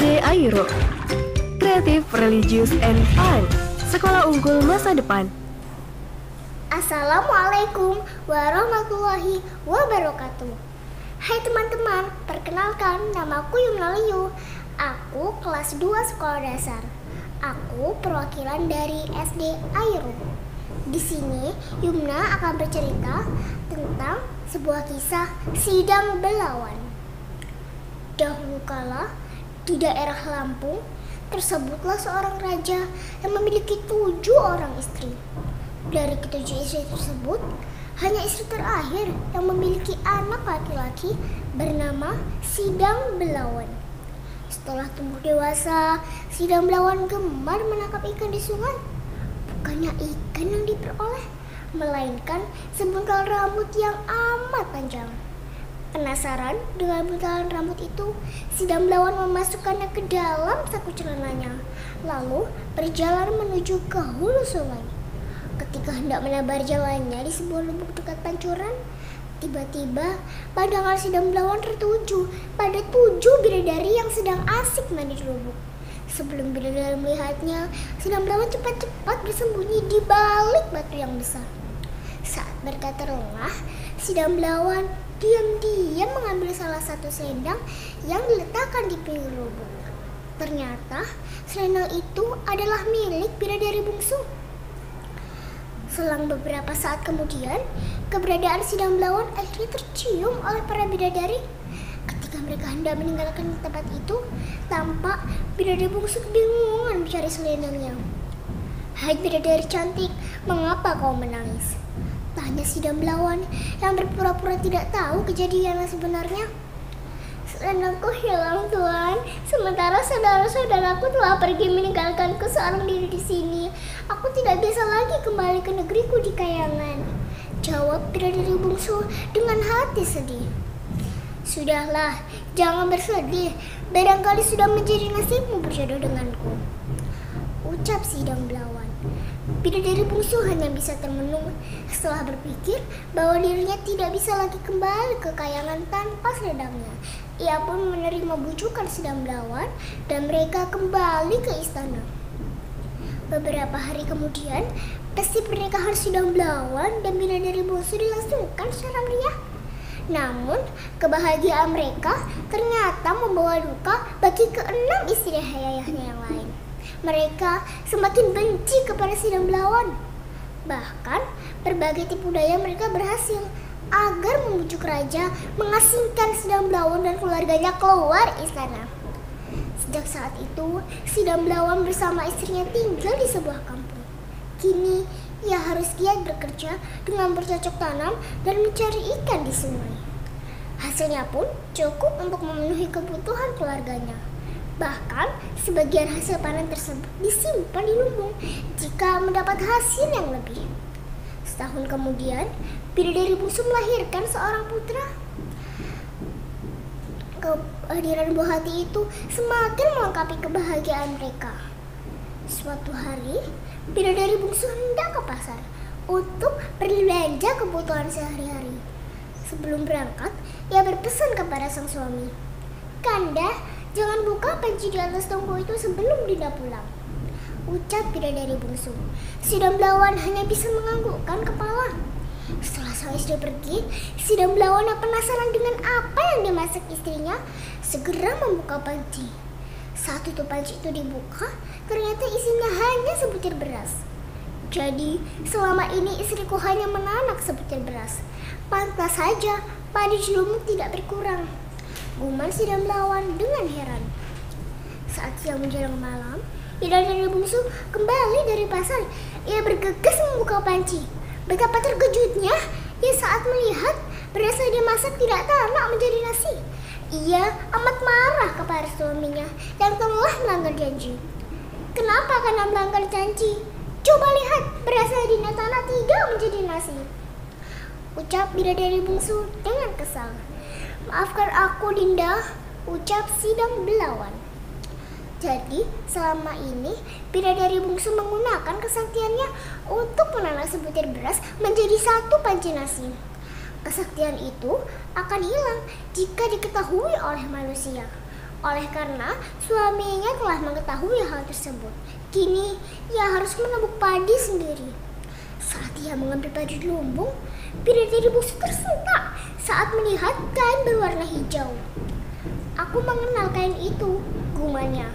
SD Airo. Kreatif, religius, and fun. Sekolah unggul masa depan. Assalamualaikum warahmatullahi wabarakatuh. Hai teman-teman, perkenalkan namaku Yumna Liu. Aku kelas 2 sekolah dasar. Aku perwakilan dari SD Airo. Di sini Yumna akan bercerita tentang sebuah kisah sidang belawan. Dahulu kala di daerah Lampung tersebutlah seorang raja yang memiliki 7 orang istri. Dari ketujuh istri tersebut, hanya istri terakhir yang memiliki anak laki-laki bernama Sidang Belawan. Setelah tumbuh dewasa, Sidang Belawan gemar menangkap ikan di sungai. Bukannya ikan yang diperoleh, melainkan sebungkal rambut yang amat panjang. Penasaran dengan buntalan rambut itu, Sidang Belawan memasukkannya ke dalam saku celananya, lalu berjalan menuju ke hulu sungai. Ketika hendak menebar jalannya di sebuah lubuk dekat pancuran, tiba-tiba pandangan Sidang Belawan tertuju pada 7 bidadari yang sedang asik mandi di lubuk. Sebelum bidadari melihatnya, Sidang Belawan cepat-cepat bersembunyi di balik batu yang besar. Saat berkata lengah, Sidang Belawan diam-diam mengambil salah satu selendang yang diletakkan di pinggir lubuk. Ternyata selendang itu adalah milik bidadari bungsu. Selang beberapa saat kemudian, keberadaan Sidang Belawan akhirnya tercium oleh para bidadari. Ketika mereka hendak meninggalkan tempat itu, tampak bidadari bungsu kebingungan mencari selendangnya. "Hai bidadari cantik, mengapa kau menangis?" tanya Sidang Belawan yang berpura-pura tidak tahu kejadian yang sebenarnya. "Selendangku hilang, Tuan. Sementara saudara-saudaraku telah pergi meninggalkanku seorang diri di sini. Aku tidak bisa lagi kembali ke negeriku di Kayangan," jawab bidadari bungsu dengan hati sedih. "Sudahlah, jangan bersedih. Barangkali sudah menjadi nasibmu berjodoh denganku," ucap Sidang Belawan. Bidadari bungsu hanya bisa termenung setelah berpikir bahwa dirinya tidak bisa lagi kembali ke Kayangan tanpa selendangnya. Ia pun menerima bujukan Sidang Belawan dan mereka kembali ke istana. Beberapa hari kemudian, pesta pernikahan Sidang Belawan dan bidadari bungsu dilangsungkan secara meriah. Namun, kebahagiaan mereka ternyata membawa duka bagi ke-6 istri ayahnya yang lain. Mereka semakin benci kepada Sidang Belawan. Bahkan, berbagai tipu daya mereka berhasil agar membujuk raja mengasingkan Sidang Belawan dan keluarganya keluar istana. Sejak saat itu, Sidang Belawan bersama istrinya tinggal di sebuah kampung. Kini, ia harus giat bekerja dengan bercocok tanam dan mencari ikan di sungai. Hasilnya pun cukup untuk memenuhi kebutuhan keluarganya. Bahkan, sebagian hasil panen tersebut disimpan di lumbung jika mendapat hasil yang lebih. Setahun kemudian, bidadari bungsu melahirkan seorang putra. Kehadiran buah hati itu semakin melengkapi kebahagiaan mereka. Suatu hari, bidadari bungsu hendak ke pasar untuk berbelanja kebutuhan sehari-hari. Sebelum berangkat, ia berpesan kepada sang suami, "Kanda, jangan buka panci di atas tungku itu sebelum Dinda pulang," ucap bidadari bungsu. Sidang Belawan hanya bisa menganggukkan kepala. Setelah sang istri pergi, Sidang Belawan yang penasaran dengan apa yang dimasak istrinya segera membuka panci. Saat tutup panci itu dibuka, ternyata isinya hanya sebutir beras. "Jadi, selama ini istriku hanya menanak sebutir beras. Pantas saja padi di lumut tidak berkurang," gumam Sidang Belawan dengan heran. Saat siang menjelang malam, bidadari bungsu kembali dari pasar. Ia bergegas membuka panci. Betapa terkejutnya ia saat melihat beras yang dimasak tidak tanak menjadi nasi. Ia amat marah kepada suaminya yang telah melanggar janji. "Kenapa kalian melanggar janji? Coba lihat, beras yang Dinda tanak tidak menjadi nasi," ucap bidadari bungsu dengan kesal. "Maafkan aku, Dinda," ucap Sidang Belawan. Jadi, selama ini bidadari bungsu menggunakan kesaktiannya untuk menanak sebutir beras menjadi satu panci nasi. Kesaktian itu akan hilang jika diketahui oleh manusia. Oleh karena suaminya telah mengetahui hal tersebut, kini ia harus menabuk padi sendiri. Saat ia mengambil padi di lumbung, bidadari bungsu tersentak saat melihat kain berwarna hijau. "Aku mengenal kain itu," gumanya.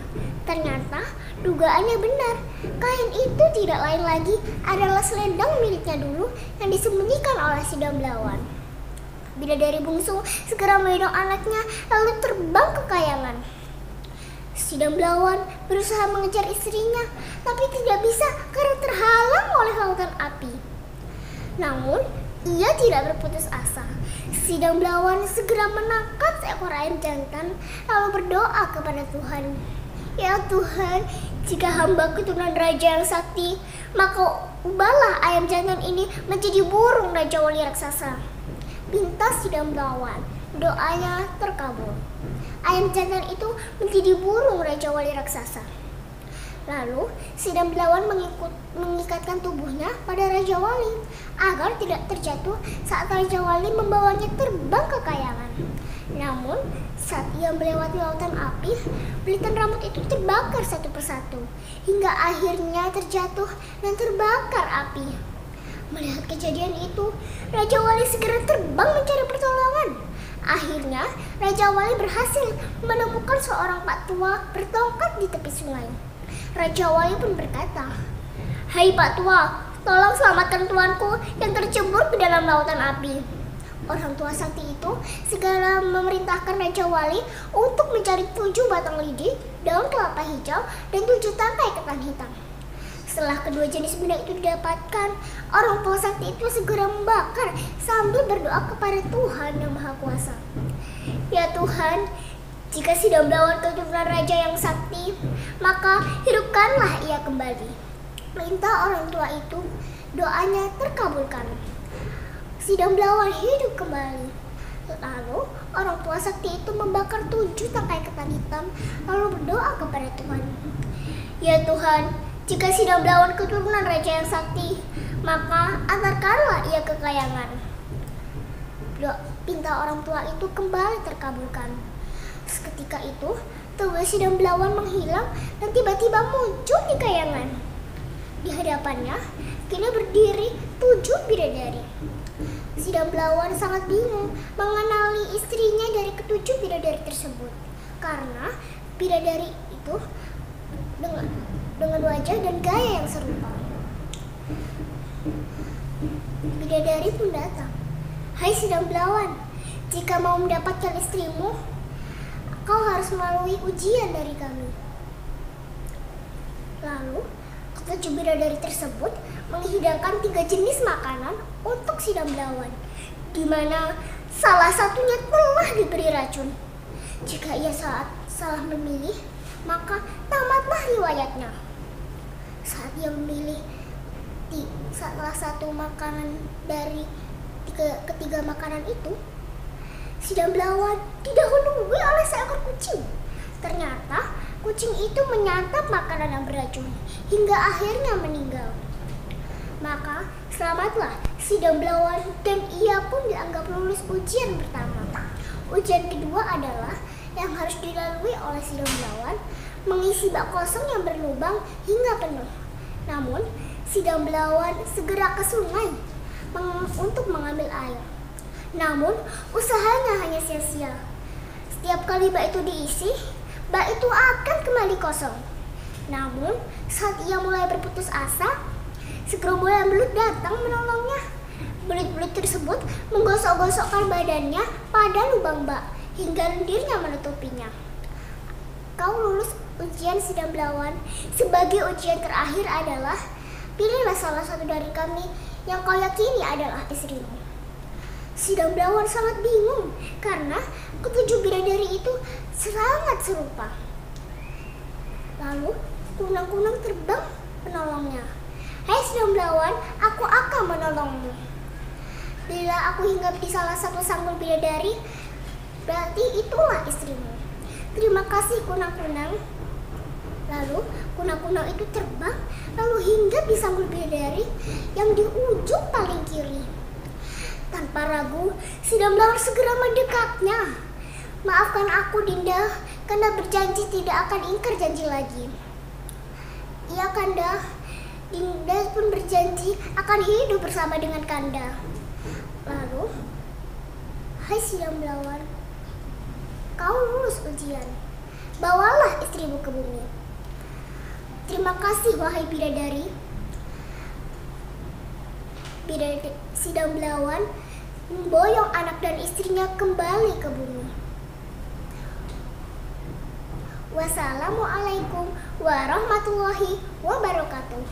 Ternyata dugaannya benar. Kain itu tidak lain lagi adalah selendang miliknya dulu yang disembunyikan oleh si Damblawan. Bidadari bungsu segera menggendong anaknya lalu terbang ke kayangan. Si Damblawan berusaha mengejar istrinya, tapi tidak bisa karena terhalang oleh lautan api. Namun, ia tidak berputus asa. Si Damblawan segera menangkap seekor ayam jantan lalu berdoa kepada Tuhan. "Ya Tuhan, jika hamba keturunan raja yang sakti, maka ubahlah ayam jantan ini menjadi burung Raja Wali raksasa." Pinta si Damblawan, doanya terkabul. Ayam jantan itu menjadi burung Raja Wali raksasa. Lalu si Damblawan mengikatkan tubuhnya pada Raja Wali agar tidak terjatuh saat Raja Wali membawanya terbang ke kayangan. Namun saat ia melewati lautan api, belitan rambut itu terbakar satu persatu hingga akhirnya terjatuh dan terbakar api. Melihat kejadian itu, Raja Wali segera terbang mencari pertolongan. Akhirnya Raja Wali berhasil menemukan seorang pak tua bertongkat di tepi sungai. Raja Wali pun berkata, "Hai Pak Tua, tolong selamatkan tuanku yang tercebur ke dalam lautan api." Orang tua sakti itu segera memerintahkan Raja Wali untuk mencari 7 batang lidi, daun kelapa hijau, dan 7 tangkai ketan hitam. Setelah kedua jenis benda itu didapatkan, orang tua sakti itu segera membakar sambil berdoa kepada Tuhan yang Maha Kuasa. "Ya Tuhan, jika si Damblawan keturunan raja yang sakti, maka hidupkanlah ia kembali." Perintah orang tua itu, doanya terkabulkan. Si Damblawan hidup kembali. Lalu orang tua sakti itu membakar 7 tangkai ketan hitam lalu berdoa kepada Tuhan. "Ya Tuhan, jika si Damblawan keturunan raja yang sakti, maka antarkanlah ia ke kayangan." Pinta orang tua itu kembali terkabulkan. Seketika itu, tubuh si Damblawan menghilang dan tiba-tiba muncul di kayangan. Di hadapannya kini berdiri 7 bidadari. Si Damblawan sangat bingung mengenali istrinya dari ketujuh bidadari tersebut karena bidadari itu dengan wajah dan gaya yang serupa. Bidadari pun datang. "Hai si Damblawan, jika mau mendapatkan istrimu, kau harus melalui ujian dari kami." Lalu ketujuh bidadari tersebut menghidangkan 3 jenis makanan untuk si Damblawan, di mana salah satunya telah diberi racun. Jika ia salah memilih, maka tamatlah riwayatnya. Saat ia memilih salah satu makanan dari ketiga makanan itu, si Damblawan didahului oleh seekor kucing. Ternyata kucing itu menyantap makanan yang beracun hingga akhirnya meninggal. Maka selamatlah si Damblawan dan ia pun dianggap lulus ujian pertama. Ujian kedua adalah yang harus dilalui oleh si Damblawan mengisi bak kosong yang berlubang hingga penuh. Namun si Damblawan segera ke sungai untuk mengambil air. Namun usahanya hanya sia-sia. Setiap kali bak itu diisi, bak itu akan kembali kosong. Namun saat ia mulai berputus asa, segerombolan belut datang menolongnya. Belut-belut tersebut menggosok-gosokkan badannya pada lubang bak hingga lendirnya menutupinya. Kau lulus ujian si Damblawan. Sebagai ujian terakhir adalah pilihlah salah satu dari kami yang kau yakini adalah istrimu. Si Damblawan sangat bingung karena ketujuh bidadari itu sangat serupa. Lalu kunang-kunang terbang menolongnya. "Hai si Damblawan, aku akan menolongmu. Bila aku hinggap di salah satu sanggul bidadari, berarti itulah istrimu." "Terima kasih kunang-kunang." Lalu kunang-kunang itu terbang lalu hinggap di sanggul bidadari yang di ujung paling kiri. Tanpa ragu, si Damblawan segera mendekatnya. Maafkan aku, Dinda. Kanda berjanji tidak akan ingkar janji lagi. Iya, Kanda. Dinda pun berjanji akan hidup bersama dengan Kanda. Lalu, hai Sidang Belawan, kau lulus ujian. Bawalah istrimu ke bumi. Terima kasih, wahai bidadari. Sidang Belawan memboyong anak dan istrinya kembali ke bumi. Wassalamualaikum warahmatullahi wabarakatuh.